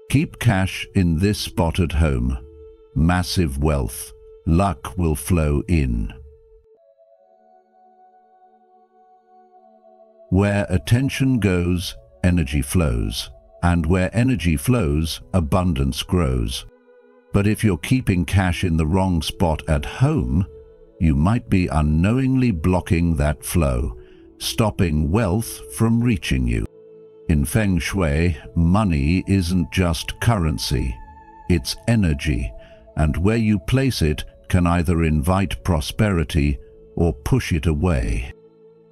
Keep cash in this spot at home. Massive wealth. Luck will flow in. Where attention goes, energy flows. And where energy flows, abundance grows. But if you're keeping cash in the wrong spot at home, you might be unknowingly blocking that flow, stopping wealth from reaching you. In Feng Shui, money isn't just currency, it's energy, and where you place it can either invite prosperity or push it away.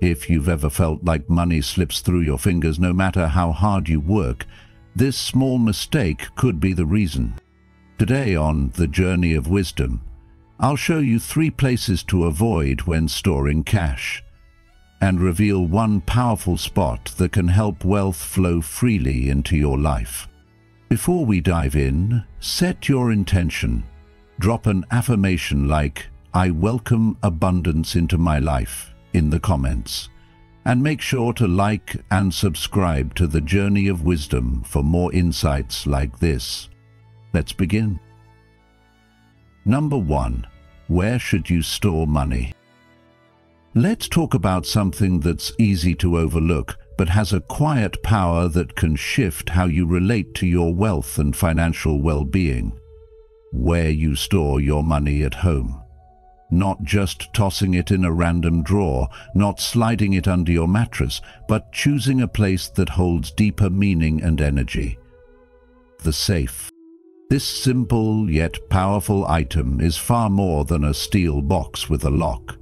If you've ever felt like money slips through your fingers no matter how hard you work, this small mistake could be the reason. Today on The Journey of Wisdom, I'll show you 3 places to avoid when storing cash, and reveal one powerful spot that can help wealth flow freely into your life. Before we dive in, set your intention. Drop an affirmation like, "I welcome abundance into my life," in the comments. And make sure to like and subscribe to The Journey of Wisdom for more insights like this. Let's begin. Number 1. Where should you store money? Let's talk about something that's easy to overlook, but has a quiet power that can shift how you relate to your wealth and financial well-being. Where you store your money at home. Not just tossing it in a random drawer, not sliding it under your mattress, but choosing a place that holds deeper meaning and energy. The safe. This simple yet powerful item is far more than a steel box with a lock.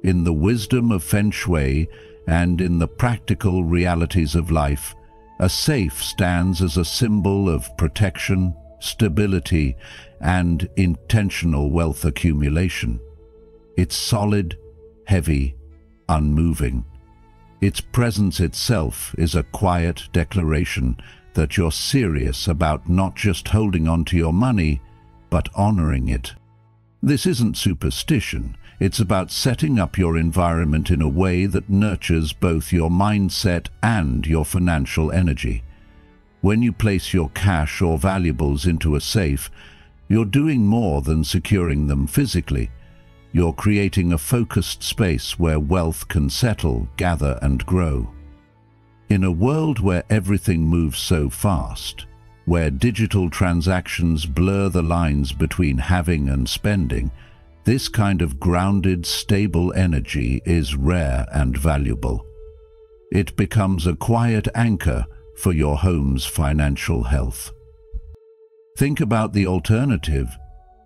In the wisdom of Feng Shui and in the practical realities of life, a safe stands as a symbol of protection, stability, and intentional wealth accumulation. It's solid, heavy, unmoving. Its presence itself is a quiet declaration that you're serious about not just holding on to your money, but honoring it. This isn't superstition. It's about setting up your environment in a way that nurtures both your mindset and your financial energy. When you place your cash or valuables into a safe, you're doing more than securing them physically. You're creating a focused space where wealth can settle, gather, and grow. In a world where everything moves so fast, where digital transactions blur the lines between having and spending, this kind of grounded, stable energy is rare and valuable. It becomes a quiet anchor for your home's financial health. Think about the alternative.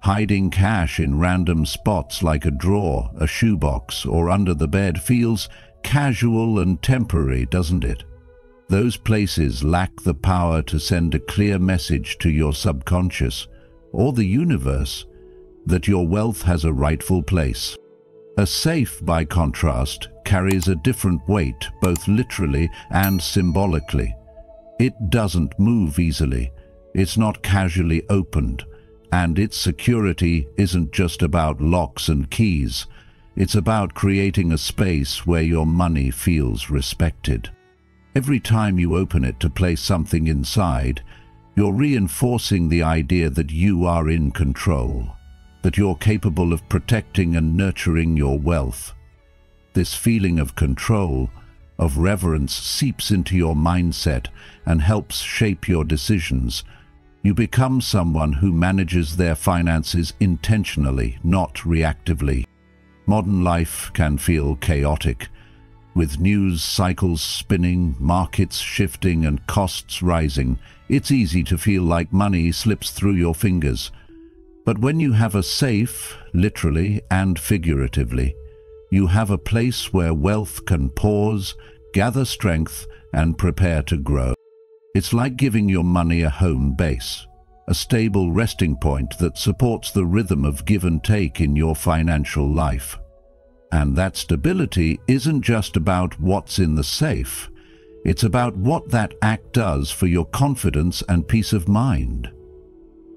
Hiding cash in random spots like a drawer, a shoebox, or under the bed feels casual and temporary, doesn't it? Those places lack the power to send a clear message to your subconscious or the universe that your wealth has a rightful place. A safe, by contrast, carries a different weight, both literally and symbolically. It doesn't move easily. It's not casually opened. And its security isn't just about locks and keys. It's about creating a space where your money feels respected. Every time you open it to place something inside, you're reinforcing the idea that you are in control, that you're capable of protecting and nurturing your wealth. This feeling of control, of reverence, seeps into your mindset and helps shape your decisions. You become someone who manages their finances intentionally, not reactively. Modern life can feel chaotic, with news cycles spinning, markets shifting, and costs rising. It's easy to feel like money slips through your fingers. But when you have a safe, literally and figuratively, you have a place where wealth can pause, gather strength, and prepare to grow. It's like giving your money a home base, a stable resting point that supports the rhythm of give and take in your financial life. And that stability isn't just about what's in the safe. It's about what that act does for your confidence and peace of mind.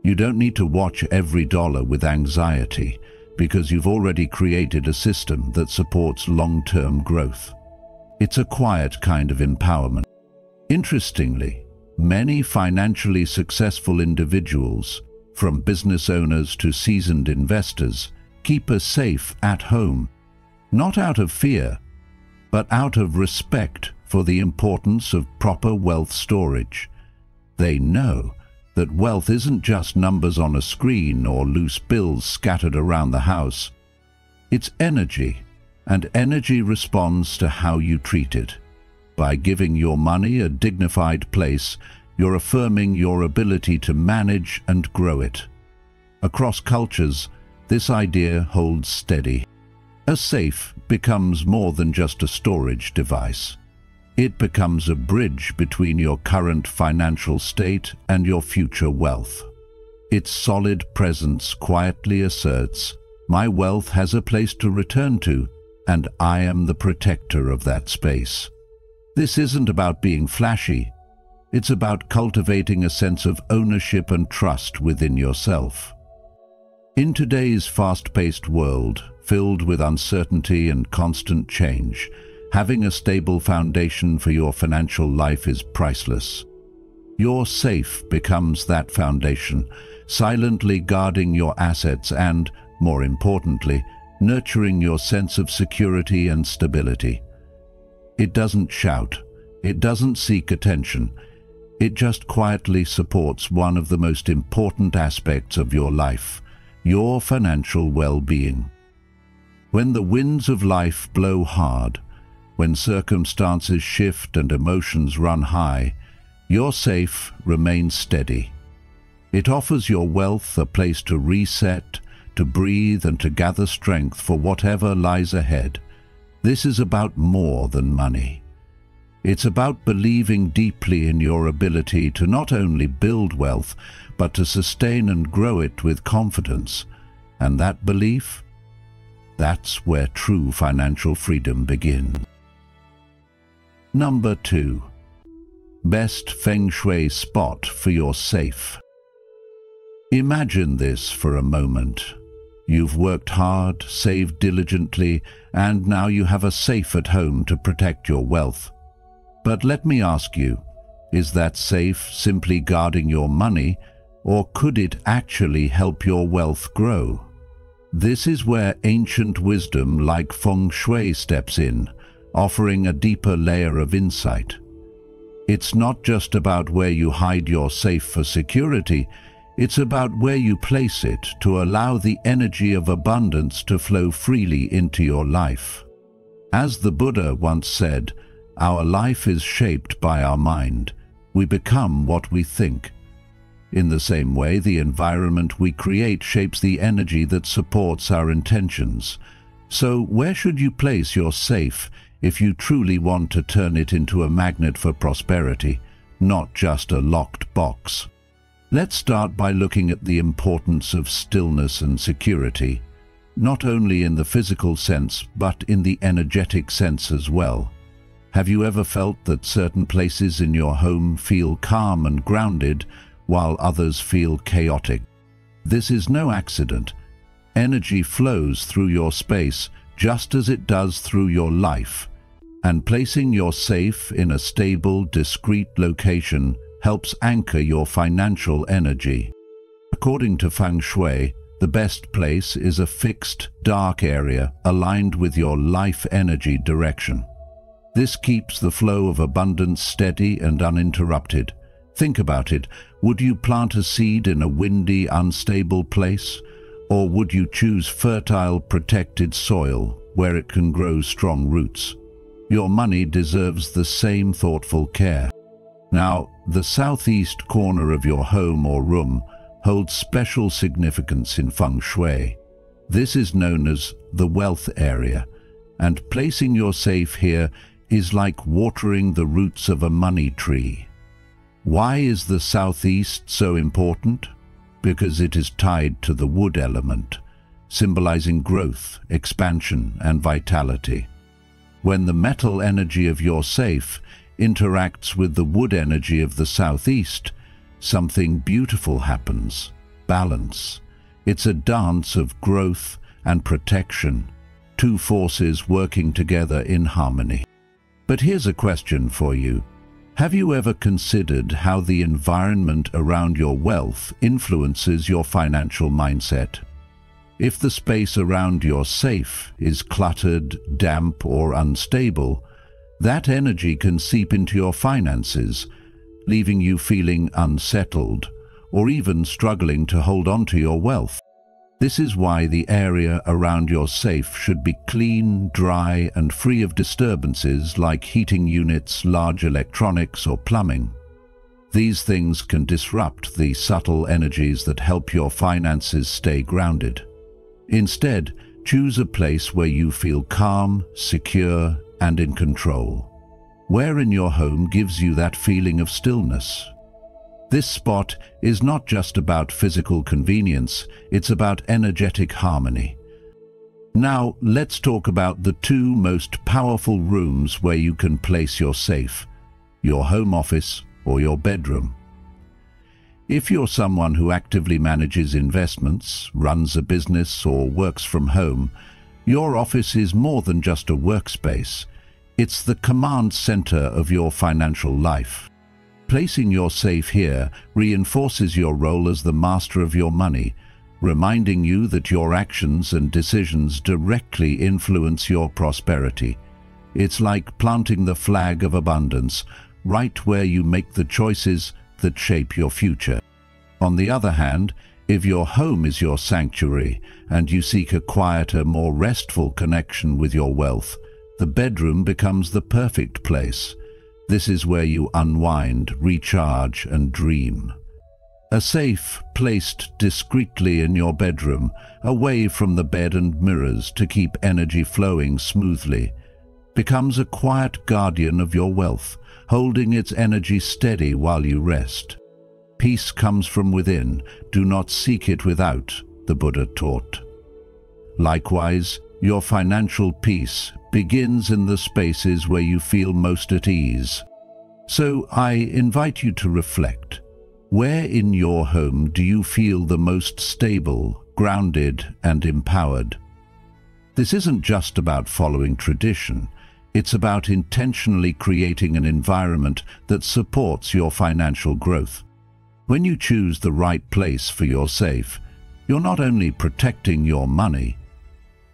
You don't need to watch every dollar with anxiety, because you've already created a system that supports long-term growth. It's a quiet kind of empowerment. Interestingly, Many financially successful individuals, from business owners to seasoned investors, keep a safe at home, not out of fear, but out of respect for the importance of proper wealth storage. They know that wealth isn't just numbers on a screen or loose bills scattered around the house. It's energy, and energy responds to how you treat it. By giving your money a dignified place, you're affirming your ability to manage and grow it. Across cultures, this idea holds steady. A safe becomes more than just a storage device. It becomes a bridge between your current financial state and your future wealth. Its solid presence quietly asserts, "My wealth has a place to return to, and I am the protector of that space." This isn't about being flashy. It's about cultivating a sense of ownership and trust within yourself. In today's fast-paced world, filled with uncertainty and constant change, having a stable foundation for your financial life is priceless. Your safe becomes that foundation, silently guarding your assets and, more importantly, nurturing your sense of security and stability. It doesn't shout, it doesn't seek attention, it just quietly supports one of the most important aspects of your life, your financial well-being. When the winds of life blow hard, when circumstances shift and emotions run high, your safe remains steady. It offers your wealth a place to reset, to breathe and to gather strength for whatever lies ahead. This is about more than money. It's about believing deeply in your ability to not only build wealth, but to sustain and grow it with confidence. And that belief, that's where true financial freedom begins. Number 2. Best Feng Shui spot for your safe. Imagine this for a moment. You've worked hard, saved diligently, and now you have a safe at home to protect your wealth. But let me ask you, is that safe simply guarding your money, or could it actually help your wealth grow? This is where ancient wisdom like Feng Shui steps in, offering a deeper layer of insight. It's not just about where you hide your safe for security, it's about where you place it to allow the energy of abundance to flow freely into your life. As the Buddha once said, our life is shaped by our mind. We become what we think. In the same way, the environment we create shapes the energy that supports our intentions. So where should you place your safe if you truly want to turn it into a magnet for prosperity, not just a locked box? Let's start by looking at the importance of stillness and security, not only in the physical sense, but in the energetic sense as well. Have you ever felt that certain places in your home feel calm and grounded, while others feel chaotic? This is no accident. Energy flows through your space just as it does through your life, and placing your safe in a stable, discreet location helps anchor your financial energy. According to Feng Shui, the best place is a fixed, dark area aligned with your life energy direction. This keeps the flow of abundance steady and uninterrupted. Think about it. Would you plant a seed in a windy, unstable place? Or would you choose fertile, protected soil where it can grow strong roots? Your money deserves the same thoughtful care. Now, the southeast corner of your home or room holds special significance in Feng Shui. This is known as the wealth area, and placing your safe here is like watering the roots of a money tree. Why is the southeast so important? Because it is tied to the wood element, symbolizing growth, expansion, and vitality. When the metal energy of your safe interacts with the wood energy of the southeast, something beautiful happens. Balance. It's a dance of growth and protection, two forces working together in harmony. But here's a question for you. Have you ever considered how the environment around your wealth influences your financial mindset? If the space around your safe is cluttered, damp, or unstable, that energy can seep into your finances, leaving you feeling unsettled or even struggling to hold on to your wealth. This is why the area around your safe should be clean, dry, and free of disturbances like heating units, large electronics, or plumbing. These things can disrupt the subtle energies that help your finances stay grounded. Instead, choose a place where you feel calm, secure, and in control. Where in your home gives you that feeling of stillness? This spot is not just about physical convenience, it's about energetic harmony. Now, let's talk about the two most powerful rooms where you can place your safe: your home office or your bedroom. If you're someone who actively manages investments, runs a business, or works from home, your office is more than just a workspace. It's the command center of your financial life. Placing your safe here reinforces your role as the master of your money, reminding you that your actions and decisions directly influence your prosperity. It's like planting the flag of abundance, right where you make the choices that shape your future. On the other hand, if your home is your sanctuary and you seek a quieter, more restful connection with your wealth, the bedroom becomes the perfect place. This is where you unwind, recharge, and dream. A safe placed discreetly in your bedroom, away from the bed and mirrors to keep energy flowing smoothly, becomes a quiet guardian of your wealth, holding its energy steady while you rest. Peace comes from within. Do not seek it without, the Buddha taught. Likewise, your financial peace begins in the spaces where you feel most at ease. So I invite you to reflect. Where in your home do you feel the most stable, grounded, and empowered? This isn't just about following tradition. It's about intentionally creating an environment that supports your financial growth. When you choose the right place for your safe, you're not only protecting your money,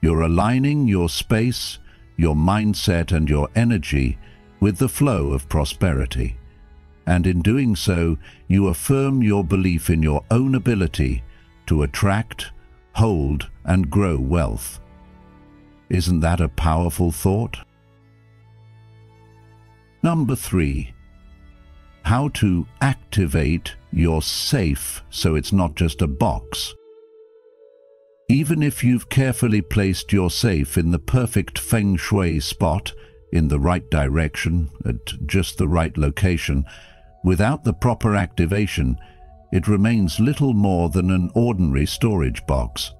you're aligning your space, your mindset, and your energy with the flow of prosperity. And in doing so, you affirm your belief in your own ability to attract, hold, and grow wealth. Isn't that a powerful thought? Number 3. How to activate your safe so it's not just a box. Even if you've carefully placed your safe in the perfect Feng Shui spot, in the right direction, at just the right location, without the proper activation, it remains little more than an ordinary storage box.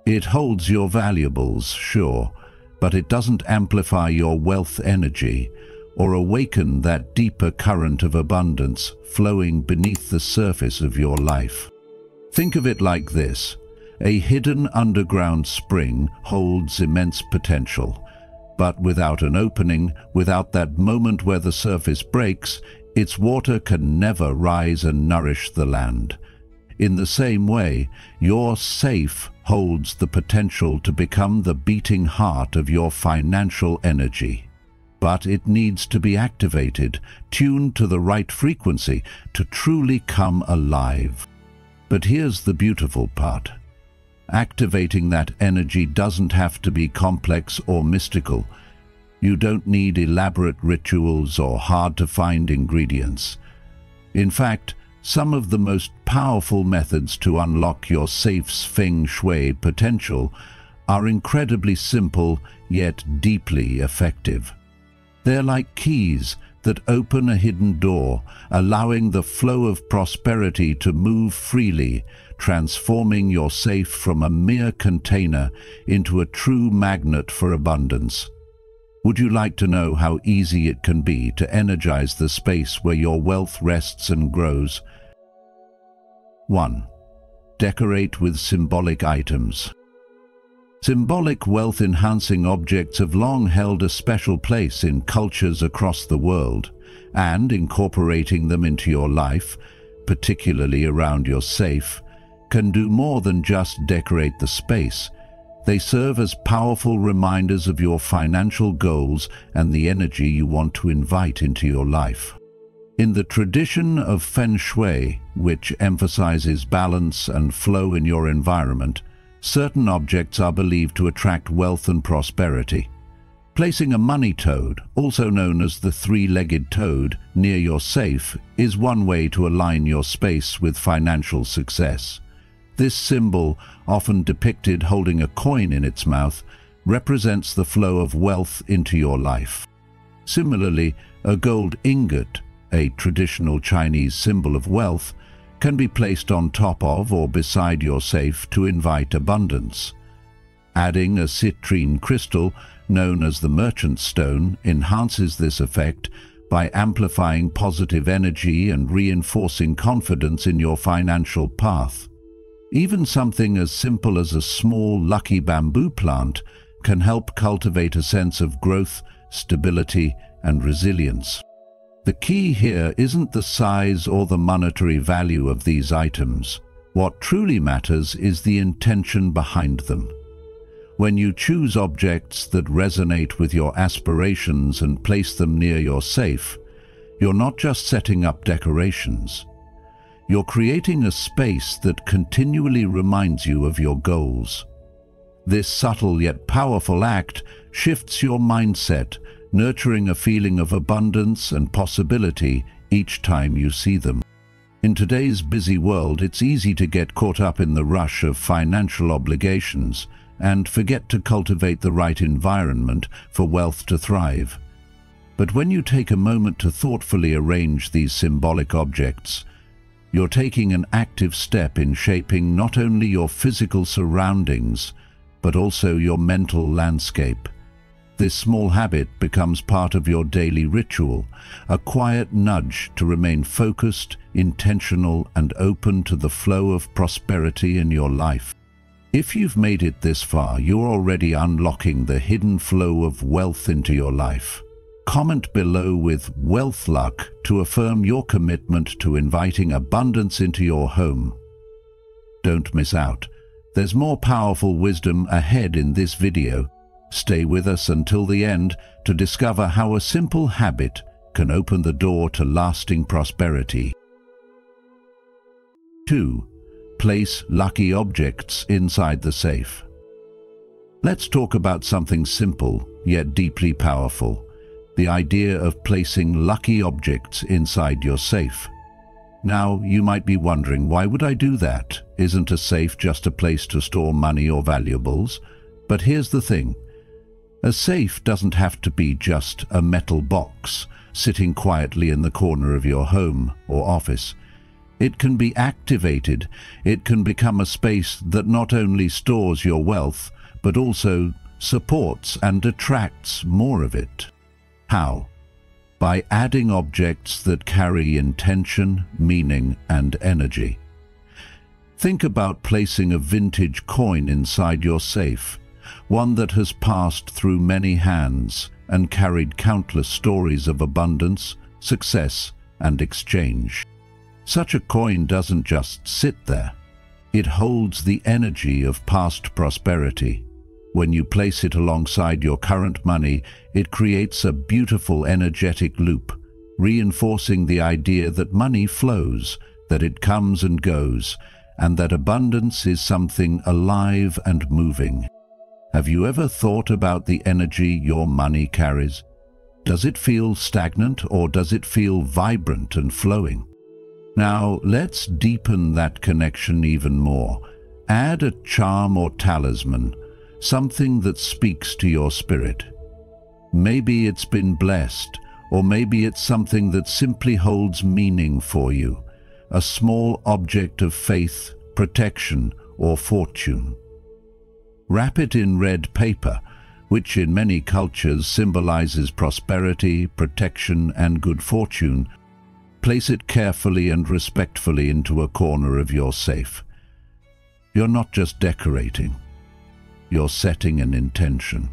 It holds your valuables, sure, but it doesn't amplify your wealth energy or awaken that deeper current of abundance flowing beneath the surface of your life. Think of it like this. A hidden underground spring holds immense potential, but without an opening, without that moment where the surface breaks, its water can never rise and nourish the land. In the same way, your safe holds the potential to become the beating heart of your financial energy. But it needs to be activated, tuned to the right frequency to truly come alive. But here's the beautiful part. Activating that energy doesn't have to be complex or mystical. You don't need elaborate rituals or hard-to-find ingredients. In fact, some of the most powerful methods to unlock your safe's Feng Shui potential are incredibly simple yet deeply effective. They're like keys that open a hidden door, allowing the flow of prosperity to move freely, transforming your safe from a mere container into a true magnet for abundance. Would you like to know how easy it can be to energize the space where your wealth rests and grows? 1. Decorate with symbolic items. Symbolic wealth-enhancing objects have long held a special place in cultures across the world, and incorporating them into your life, particularly around your safe, can do more than just decorate the space. They serve as powerful reminders of your financial goals and the energy you want to invite into your life. In the tradition of Feng Shui, which emphasizes balance and flow in your environment, certain objects are believed to attract wealth and prosperity. Placing a money toad, also known as the three-legged toad, near your safe is one way to align your space with financial success. This symbol, often depicted holding a coin in its mouth, represents the flow of wealth into your life. Similarly, a gold ingot, a traditional Chinese symbol of wealth, can be placed on top of or beside your safe to invite abundance. Adding a citrine crystal, known as the merchant stone, enhances this effect by amplifying positive energy and reinforcing confidence in your financial path. Even something as simple as a small lucky bamboo plant can help cultivate a sense of growth, stability, and resilience. The key here isn't the size or the monetary value of these items. What truly matters is the intention behind them. When you choose objects that resonate with your aspirations and place them near your safe, you're not just setting up decorations. You're creating a space that continually reminds you of your goals. This subtle yet powerful act shifts your mindset, nurturing a feeling of abundance and possibility each time you see them. In today's busy world, it's easy to get caught up in the rush of financial obligations and forget to cultivate the right environment for wealth to thrive. But when you take a moment to thoughtfully arrange these symbolic objects, you're taking an active step in shaping not only your physical surroundings, but also your mental landscape. This small habit becomes part of your daily ritual, a quiet nudge to remain focused, intentional, and open to the flow of prosperity in your life. If you've made it this far, you're already unlocking the hidden flow of wealth into your life. Comment below with "wealth luck" to affirm your commitment to inviting abundance into your home. Don't miss out. There's more powerful wisdom ahead in this video. Stay with us until the end to discover how a simple habit can open the door to lasting prosperity. 2. Place lucky objects inside the safe. Let's talk about something simple yet deeply powerful: the idea of placing lucky objects inside your safe. Now, you might be wondering, why would I do that? Isn't a safe just a place to store money or valuables? But here's the thing. A safe doesn't have to be just a metal box sitting quietly in the corner of your home or office. It can be activated. It can become a space that not only stores your wealth, but also supports and attracts more of it. How? By adding objects that carry intention, meaning, and energy. Think about placing a vintage coin inside your safe, one that has passed through many hands and carried countless stories of abundance, success, and exchange. Such a coin doesn't just sit there. It holds the energy of past prosperity. When you place it alongside your current money, it creates a beautiful energetic loop, reinforcing the idea that money flows, that it comes and goes, and that abundance is something alive and moving. Have you ever thought about the energy your money carries? Does it feel stagnant, or does it feel vibrant and flowing? Now, let's deepen that connection even more. Add a charm or talisman, something that speaks to your spirit. Maybe it's been blessed, or maybe it's something that simply holds meaning for you, a small object of faith, protection, or fortune. Wrap it in red paper, which in many cultures symbolizes prosperity, protection, and good fortune. Place it carefully and respectfully into a corner of your safe. You're not just decorating. you're setting an intention.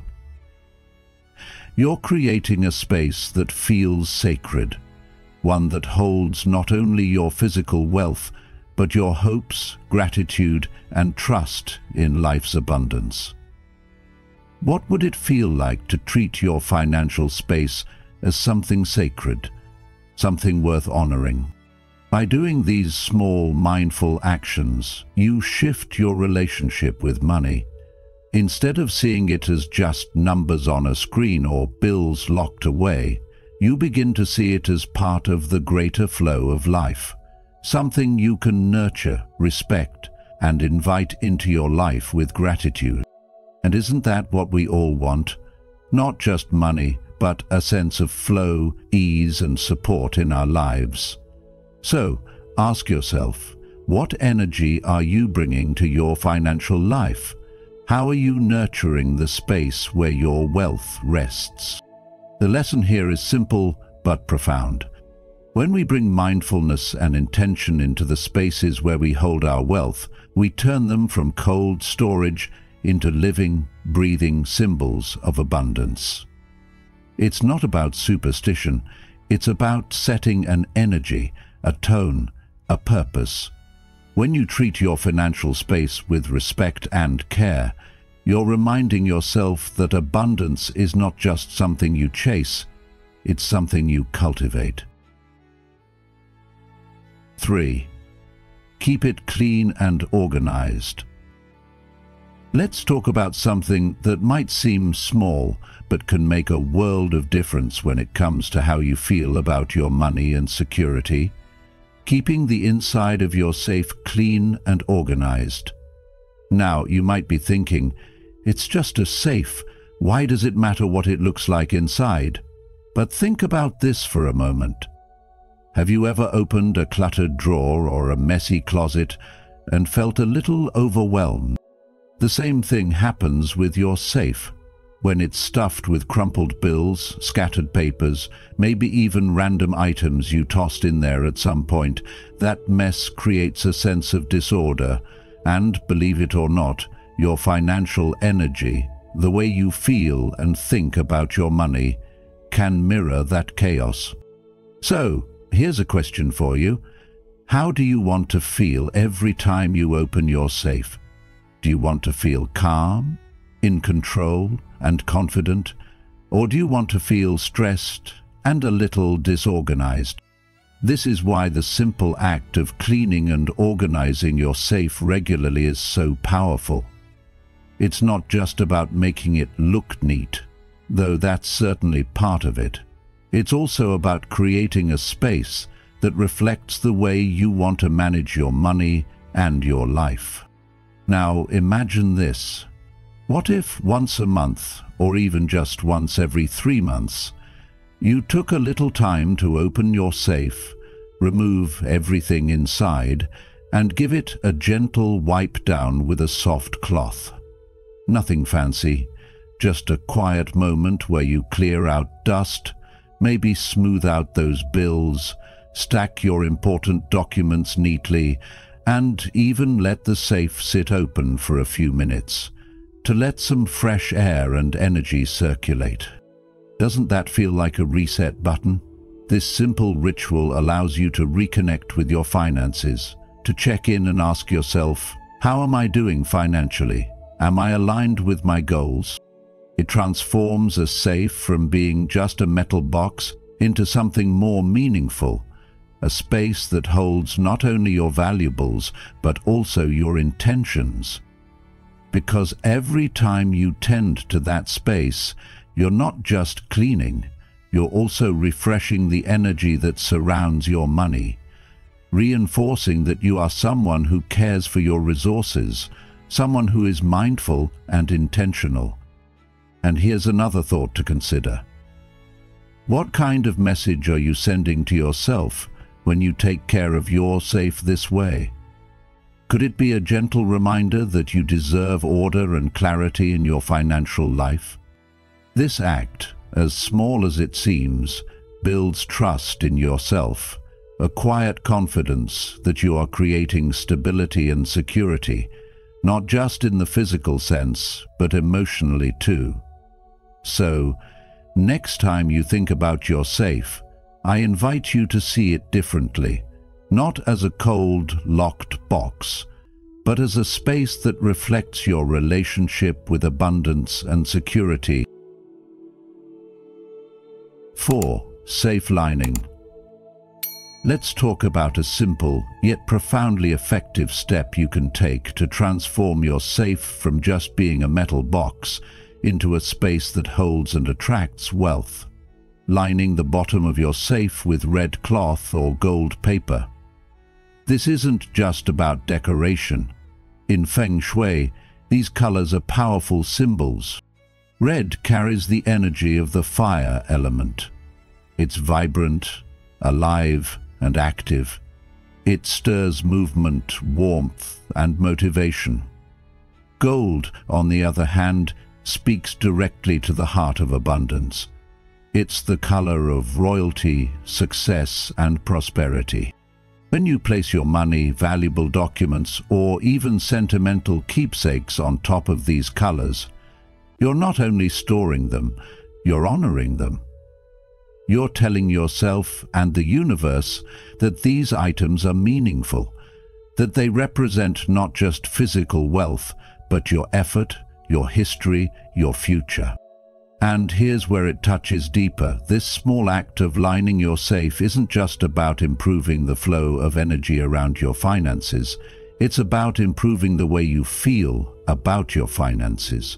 You're creating a space that feels sacred, one that holds not only your physical wealth, but your hopes, gratitude, and trust in life's abundance. What would it feel like to treat your financial space as something sacred, something worth honoring? By doing these small, mindful actions, you shift your relationship with money. Instead of seeing it as just numbers on a screen or bills locked away, you begin to see it as part of the greater flow of life, something you can nurture, respect, and invite into your life with gratitude. And isn't that what we all want? Not just money, but a sense of flow, ease, and support in our lives. So, ask yourself, what energy are you bringing to your financial life? How are you nurturing the space where your wealth rests? The lesson here is simple but profound. When we bring mindfulness and intention into the spaces where we hold our wealth, we turn them from cold storage into living, breathing symbols of abundance. It's not about superstition, it's about setting an energy, a tone, a purpose. When you treat your financial space with respect and care, you're reminding yourself that abundance is not just something you chase, it's something you cultivate. 3. Keep it clean and organized. Let's talk about something that might seem small, but can make a world of difference when it comes to how you feel about your money and security. Keeping the inside of your safe clean and organized. Now, you might be thinking, it's just a safe. Why does it matter what it looks like inside? But think about this for a moment. Have you ever opened a cluttered drawer or a messy closet and felt a little overwhelmed? The same thing happens with your safe. When it's stuffed with crumpled bills, scattered papers, maybe even random items you tossed in there at some point, that mess creates a sense of disorder, and, believe it or not, your financial energy, the way you feel and think about your money, can mirror that chaos. So, here's a question for you. How do you want to feel every time you open your safe? Do you want to feel calm, in control, and confident? Or do you want to feel stressed and a little disorganized? This is why the simple act of cleaning and organizing your safe regularly is so powerful. It's not just about making it look neat, though that's certainly part of it. It's also about creating a space that reflects the way you want to manage your money and your life. Now imagine this. What if once a month, or even just once every 3 months, you took a little time to open your safe, remove everything inside, and give it a gentle wipe down with a soft cloth? Nothing fancy, just a quiet moment where you clear out dust, maybe smooth out those bills, stack your important documents neatly, and even let the safe sit open for a few minutes, to let some fresh air and energy circulate. Doesn't that feel like a reset button? This simple ritual allows you to reconnect with your finances, to check in and ask yourself, how am I doing financially? Am I aligned with my goals? It transforms a safe from being just a metal box into something more meaningful, a space that holds not only your valuables, but also your intentions. Because every time you tend to that space, you're not just cleaning, you're also refreshing the energy that surrounds your money, reinforcing that you are someone who cares for your resources, someone who is mindful and intentional. And here's another thought to consider. What kind of message are you sending to yourself when you take care of your safe this way? Could it be a gentle reminder that you deserve order and clarity in your financial life? This act, as small as it seems, builds trust in yourself, a quiet confidence that you are creating stability and security, not just in the physical sense, but emotionally too. So, next time you think about your safe, I invite you to see it differently, not as a cold, locked box, but as a space that reflects your relationship with abundance and security. 4. Safe lining. Let's talk about a simple, yet profoundly effective step you can take to transform your safe from just being a metal box into a space that holds and attracts wealth. Lining the bottom of your safe with red cloth or gold paper. This isn't just about decoration. In Feng Shui, these colors are powerful symbols. Red carries the energy of the fire element. It's vibrant, alive, and active. It stirs movement, warmth, and motivation. Gold, on the other hand, speaks directly to the heart of abundance. It's the color of royalty, success, and prosperity. When you place your money, valuable documents, or even sentimental keepsakes on top of these colors, you're not only storing them, you're honoring them. You're telling yourself and the universe that these items are meaningful, that they represent not just physical wealth, but your effort, your history, your future. And here's where it touches deeper. This small act of lining your safe isn't just about improving the flow of energy around your finances. It's about improving the way you feel about your finances.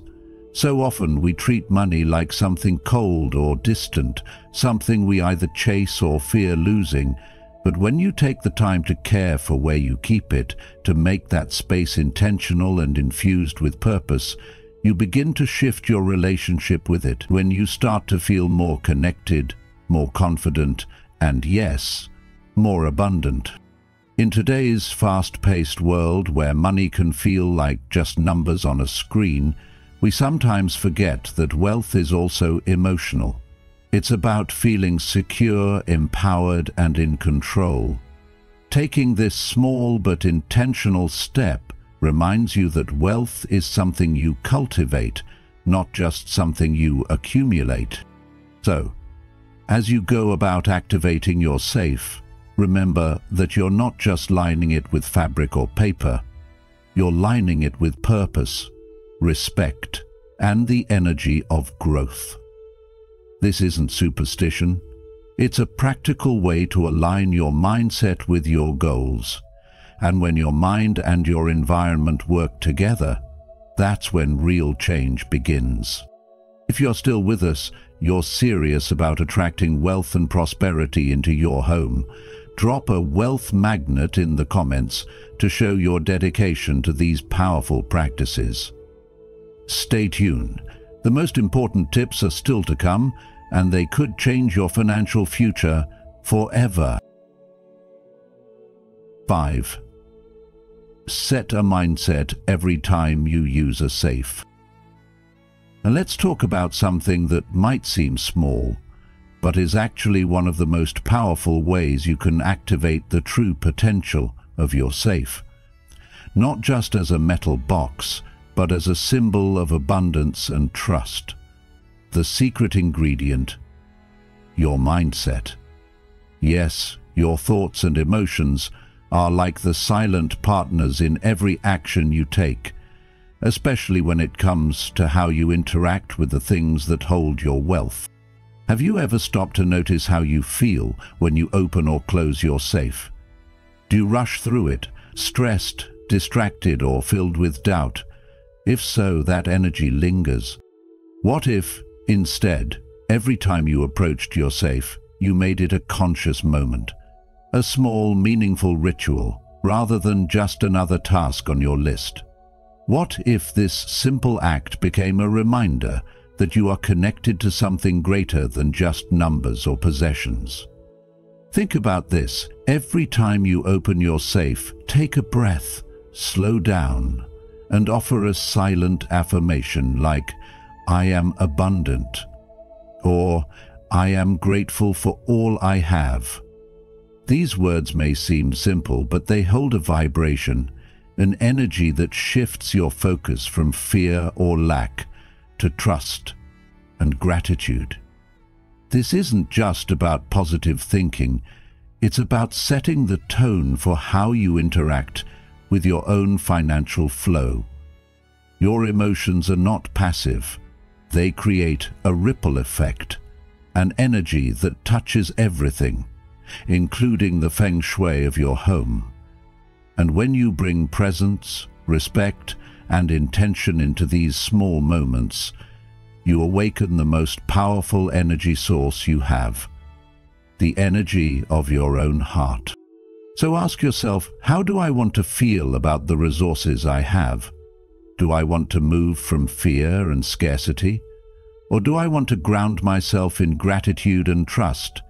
So often we treat money like something cold or distant, something we either chase or fear losing. But when you take the time to care for where you keep it, to make that space intentional and infused with purpose, you begin to shift your relationship with it. When you start to feel more connected, more confident, and yes, more abundant. In today's fast-paced world where money can feel like just numbers on a screen, we sometimes forget that wealth is also emotional. It's about feeling secure, empowered, and in control. Taking this small but intentional step reminds you that wealth is something you cultivate, not just something you accumulate. So, as you go about activating your safe, remember that you're not just lining it with fabric or paper. You're lining it with purpose, respect, and the energy of growth. This isn't superstition. It's a practical way to align your mindset with your goals. And when your mind and your environment work together, that's when real change begins. If you're still with us, you're serious about attracting wealth and prosperity into your home. Drop a wealth magnet in the comments to show your dedication to these powerful practices. Stay tuned. The most important tips are still to come, and they could change your financial future forever. 5. Set a mindset every time you use a safe. Now let's talk about something that might seem small, but is actually one of the most powerful ways you can activate the true potential of your safe. Not just as a metal box, but as a symbol of abundance and trust. The secret ingredient: your mindset. Yes, your thoughts and emotions are like the silent partners in every action you take, especially when it comes to how you interact with the things that hold your wealth. Have you ever stopped to notice how you feel when you open or close your safe? Do you rush through it, stressed, distracted, or filled with doubt? If so, that energy lingers. What if, instead, every time you approached your safe, you made it a conscious moment? A small, meaningful ritual, rather than just another task on your list? What if this simple act became a reminder that you are connected to something greater than just numbers or possessions? Think about this. Every time you open your safe, take a breath, slow down, and offer a silent affirmation like, "I am abundant," or "I am grateful for all I have." These words may seem simple, but they hold a vibration. an energy that shifts your focus from fear or lack to trust and gratitude. This isn't just about positive thinking, it's about setting the tone for how you interact with your own financial flow. Your emotions are not passive. They create a ripple effect, an energy that touches everything, including the Feng Shui of your home. And when you bring presence, respect, and intention into these small moments, you awaken the most powerful energy source you have, the energy of your own heart. So ask yourself, how do I want to feel about the resources I have? Do I want to move from fear and scarcity? Or do I want to ground myself in gratitude and trust?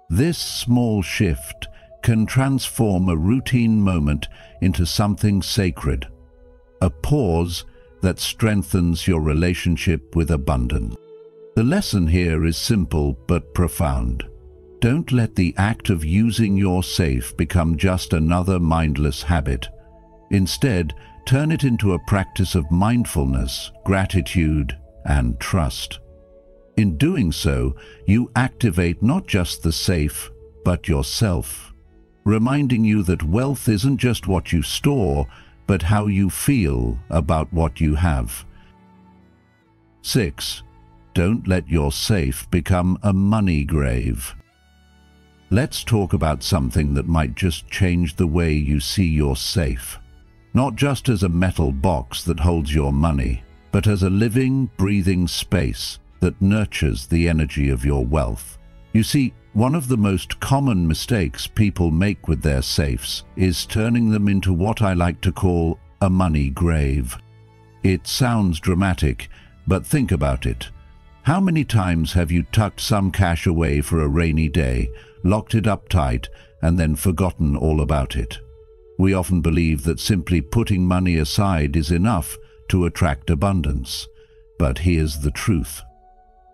This small shift can transform a routine moment into something sacred, a pause that strengthens your relationship with abundance. The lesson here is simple but profound. Don't let the act of using your safe become just another mindless habit. Instead, turn it into a practice of mindfulness, gratitude, and trust. In doing so, you activate not just the safe, but yourself, reminding you that wealth isn't just what you store, but how you feel about what you have. 6. Don't let your safe become a money grave. Let's talk about something that might just change the way you see your safe. Not just as a metal box that holds your money, but as a living, breathing space that nurtures the energy of your wealth. You see, one of the most common mistakes people make with their safes is turning them into what I like to call a money grave. It sounds dramatic, but think about it. How many times have you tucked some cash away for a rainy day, locked it up tight, and then forgotten all about it? We often believe that simply putting money aside is enough to attract abundance. But here's the truth.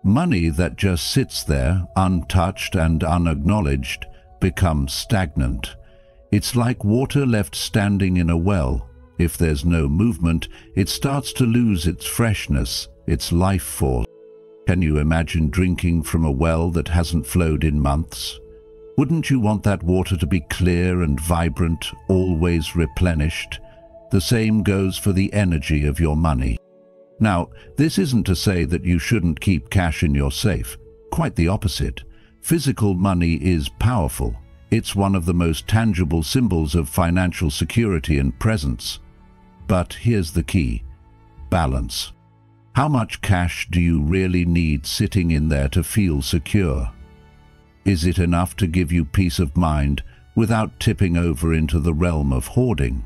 Money that just sits there, untouched and unacknowledged, becomes stagnant. It's like water left standing in a well. If there's no movement, it starts to lose its freshness, its life force. Can you imagine drinking from a well that hasn't flowed in months? Wouldn't you want that water to be clear and vibrant, always replenished? The same goes for the energy of your money. Now, this isn't to say that you shouldn't keep cash in your safe. Quite the opposite. Physical money is powerful. It's one of the most tangible symbols of financial security and presence. But here's the key: balance. How much cash do you really need sitting in there to feel secure? Is it enough to give you peace of mind without tipping over into the realm of hoarding?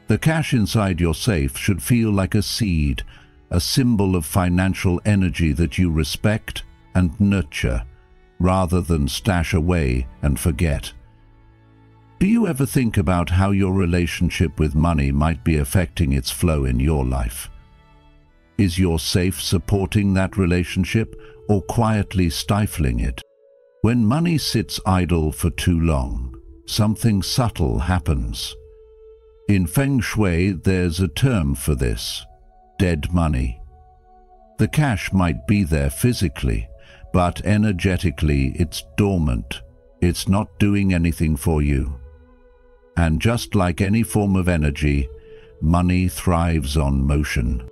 The cash inside your safe should feel like a seed, a symbol of financial energy that you respect and nurture, rather than stash away and forget. Do you ever think about how your relationship with money might be affecting its flow in your life? Is your safe supporting that relationship or quietly stifling it? When money sits idle for too long, something subtle happens. In Feng Shui, there's a term for this: dead money. The cash might be there physically, but energetically it's dormant. It's not doing anything for you. And just like any form of energy, money thrives on motion.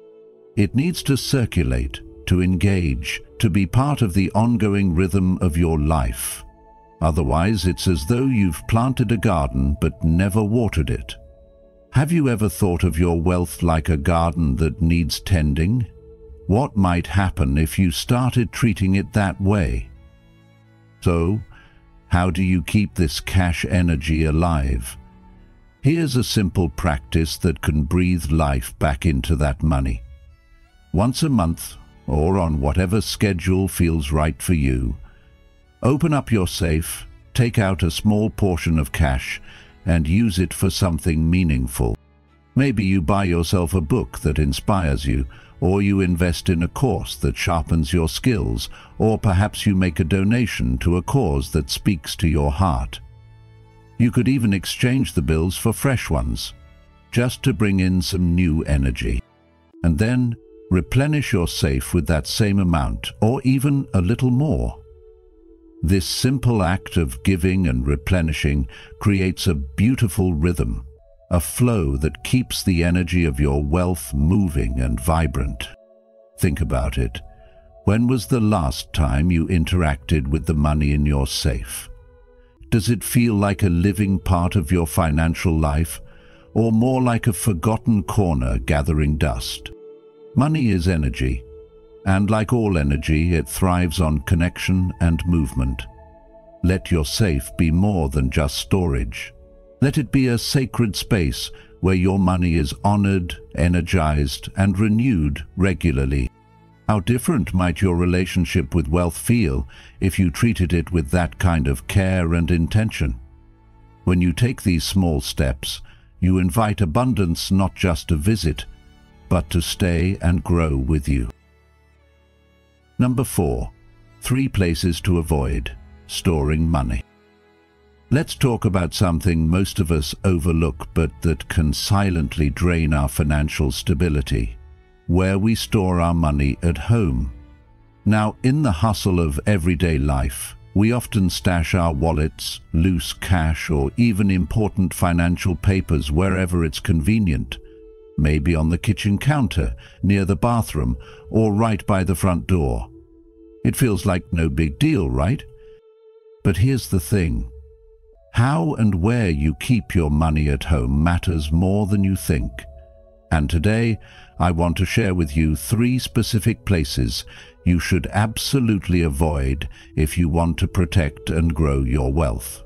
It needs to circulate, to engage, to be part of the ongoing rhythm of your life. Otherwise, it's as though you've planted a garden but never watered it. Have you ever thought of your wealth like a garden that needs tending? What might happen if you started treating it that way? So, how do you keep this cash energy alive? Here's a simple practice that can breathe life back into that money. Once a month, or on whatever schedule feels right for you, open up your safe, take out a small portion of cash, and use it for something meaningful. Maybe you buy yourself a book that inspires you, or you invest in a course that sharpens your skills, or perhaps you make a donation to a cause that speaks to your heart. You could even exchange the bills for fresh ones. just to bring in some new energy. And then replenish your safe with that same amount, or even a little more. This simple act of giving and replenishing creates a beautiful rhythm, a flow that keeps the energy of your wealth moving and vibrant. Think about it. When was the last time you interacted with the money in your safe? Does it feel like a living part of your financial life, or more like a forgotten corner gathering dust? Money is energy, and like all energy, it thrives on connection and movement. Let your safe be more than just storage. Let it be a sacred space where your money is honored, energized, and renewed regularly. How different might your relationship with wealth feel if you treated it with that kind of care and intention? When you take these small steps, you invite abundance not just to visit, but to stay and grow with you. Number 4. 3 places to avoid storing money. Let's talk about something most of us overlook but that can silently drain our financial stability: where we store our money at home. Now, in the hustle of everyday life, we often stash our wallets, loose cash, or even important financial papers wherever it's convenient. Maybe on the kitchen counter, near the bathroom, or right by the front door. It feels like no big deal, right? But here's the thing. How and where you keep your money at home matters more than you think. And today, I want to share with you 3 specific places you should absolutely avoid if you want to protect and grow your wealth.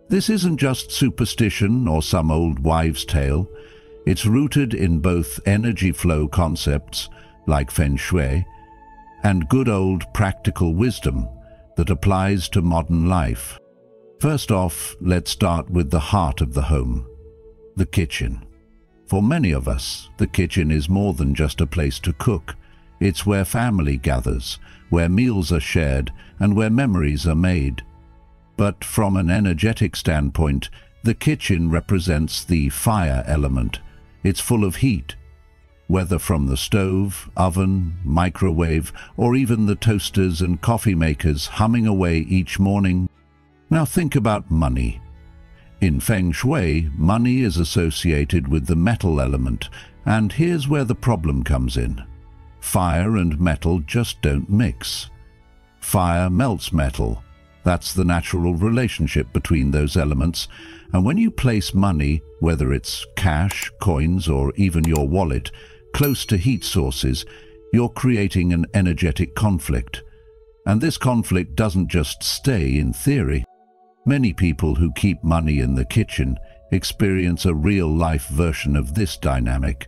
This isn't just superstition or some old wives' tale. It's rooted in both energy flow concepts, like Feng Shui, and good old practical wisdom that applies to modern life. First off, let's start with the heart of the home, the kitchen. For many of us, the kitchen is more than just a place to cook. It's where family gathers, where meals are shared, and where memories are made. But from an energetic standpoint, the kitchen represents the fire element. It's full of heat, whether from the stove, oven, microwave, or even the toasters and coffee makers humming away each morning. Now think about money. In Feng Shui, money is associated with the metal element, and here's where the problem comes in. Fire and metal just don't mix. Fire melts metal. That's the natural relationship between those elements, and when you place money, whether it's cash, coins, or even your wallet, close to heat sources, you're creating an energetic conflict. And this conflict doesn't just stay in theory. Many people who keep money in the kitchen experience a real-life version of this dynamic.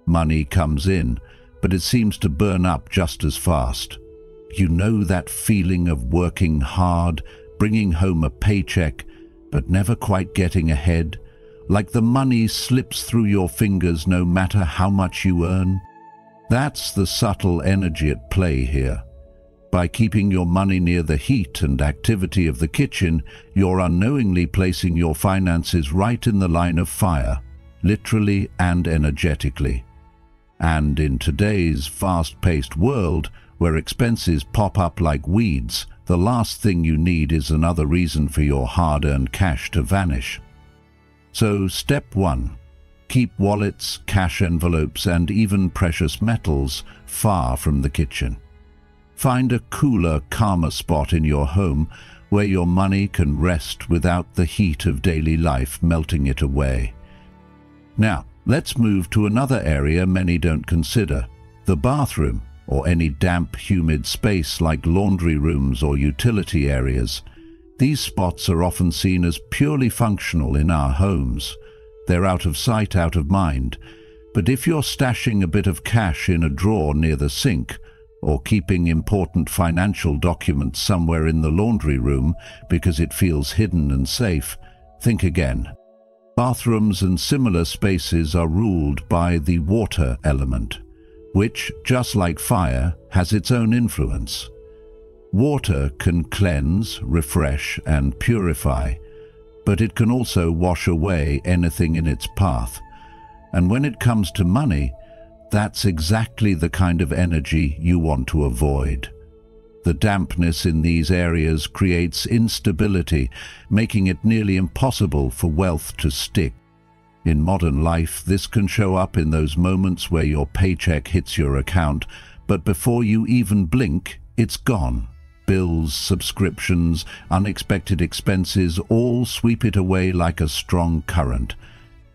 Money comes in, but it seems to burn up just as fast. You know that feeling of working hard, bringing home a paycheck, but never quite getting ahead, like the money slips through your fingers no matter how much you earn? That's the subtle energy at play here. By keeping your money near the heat and activity of the kitchen, you're unknowingly placing your finances right in the line of fire, literally and energetically. And in today's fast-paced world, where expenses pop up like weeds, the last thing you need is another reason for your hard-earned cash to vanish. So, step 1. Keep wallets, cash envelopes, and even precious metals far from the kitchen. Find a cooler, calmer spot in your home where your money can rest without the heat of daily life melting it away. Now, let's move to another area many don't consider, the bathroom, or any damp, humid space like laundry rooms or utility areas. These spots are often seen as purely functional in our homes. They're out of sight, out of mind. But if you're stashing a bit of cash in a drawer near the sink, or keeping important financial documents somewhere in the laundry room because it feels hidden and safe, think again. Bathrooms and similar spaces are ruled by the water element, which, just like fire, has its own influence. Water can cleanse, refresh, and purify, but it can also wash away anything in its path. And when it comes to money, that's exactly the kind of energy you want to avoid. The dampness in these areas creates instability, making it nearly impossible for wealth to stick. In modern life, this can show up in those moments where your paycheck hits your account, but before you even blink, it's gone. Bills, subscriptions, unexpected expenses all sweep it away like a strong current.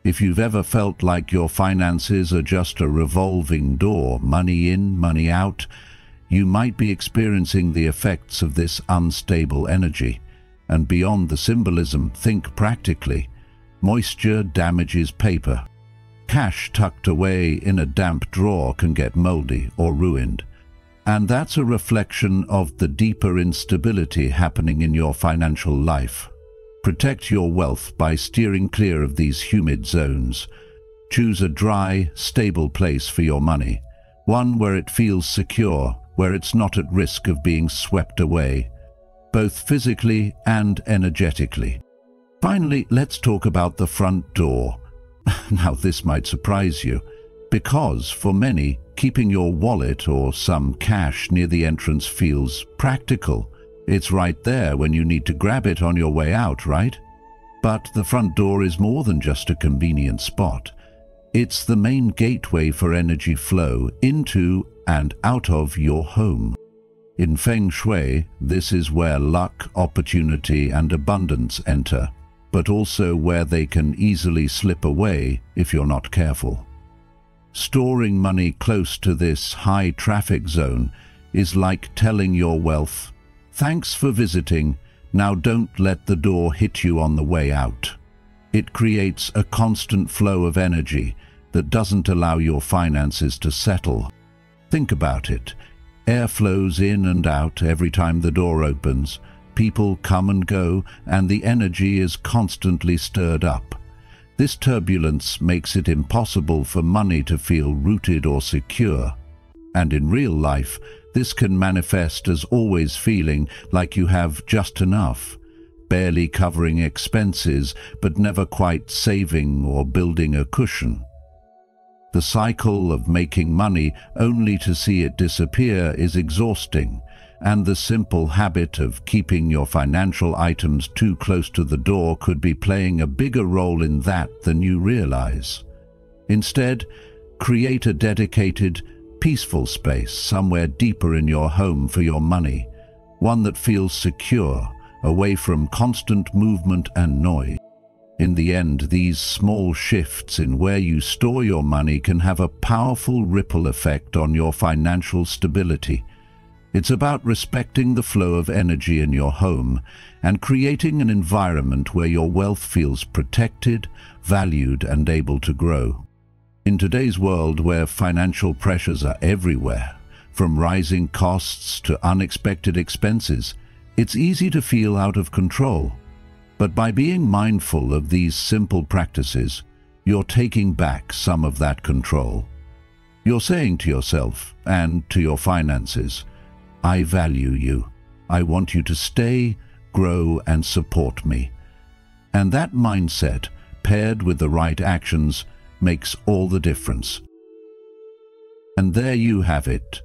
If you've ever felt like your finances are just a revolving door, money in, money out, you might be experiencing the effects of this unstable energy. And beyond the symbolism, think practically. Moisture damages paper. Cash tucked away in a damp drawer can get moldy or ruined. And that's a reflection of the deeper instability happening in your financial life. Protect your wealth by steering clear of these humid zones. Choose a dry, stable place for your money, one where it feels secure, where it's not at risk of being swept away, both physically and energetically. Finally, let's talk about the front door. Now, this might surprise you, because for many, keeping your wallet or some cash near the entrance feels practical. It's right there when you need to grab it on your way out, right? But the front door is more than just a convenient spot. It's the main gateway for energy flow into and out of your home. In Feng Shui, this is where luck, opportunity, and abundance enter, but also where they can easily slip away if you're not careful. Storing money close to this high-traffic zone is like telling your wealth, "Thanks for visiting, now don't let the door hit you on the way out." It creates a constant flow of energy that doesn't allow your finances to settle. Think about it. Air flows in and out every time the door opens. People come and go, and the energy is constantly stirred up. This turbulence makes it impossible for money to feel rooted or secure. And in real life, this can manifest as always feeling like you have just enough, barely covering expenses, but never quite saving or building a cushion. The cycle of making money only to see it disappear is exhausting, and the simple habit of keeping your financial items too close to the door could be playing a bigger role in that than you realize. Instead, create a dedicated, peaceful space somewhere deeper in your home for your money, one that feels secure, away from constant movement and noise. In the end, these small shifts in where you store your money can have a powerful ripple effect on your financial stability. It's about respecting the flow of energy in your home and creating an environment where your wealth feels protected, valued, and able to grow. In today's world where financial pressures are everywhere, from rising costs to unexpected expenses, it's easy to feel out of control. But by being mindful of these simple practices, you're taking back some of that control. You're saying to yourself and to your finances, "I value you. I want you to stay, grow, and support me." And that mindset, paired with the right actions, makes all the difference. And there you have it.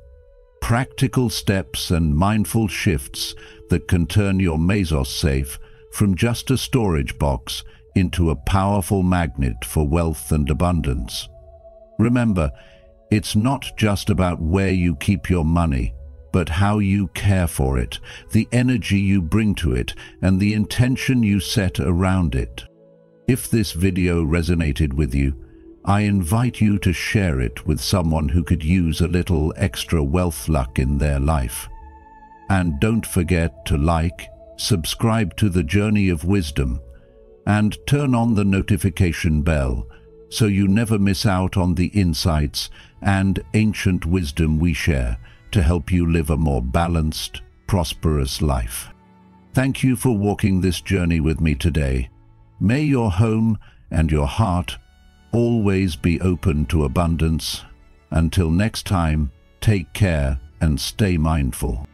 Practical steps and mindful shifts that can turn your Mesos safe from just a storage box into a powerful magnet for wealth and abundance. Remember, it's not just about where you keep your money, but how you care for it, the energy you bring to it, and the intention you set around it. If this video resonated with you, I invite you to share it with someone who could use a little extra wealth luck in their life. And don't forget to like, subscribe to the Journey of Wisdom, and turn on the notification bell so you never miss out on the insights and ancient wisdom we share to help you live a more balanced, prosperous life. Thank you for walking this journey with me today. May your home and your heart always be open to abundance. Until next time, take care and stay mindful.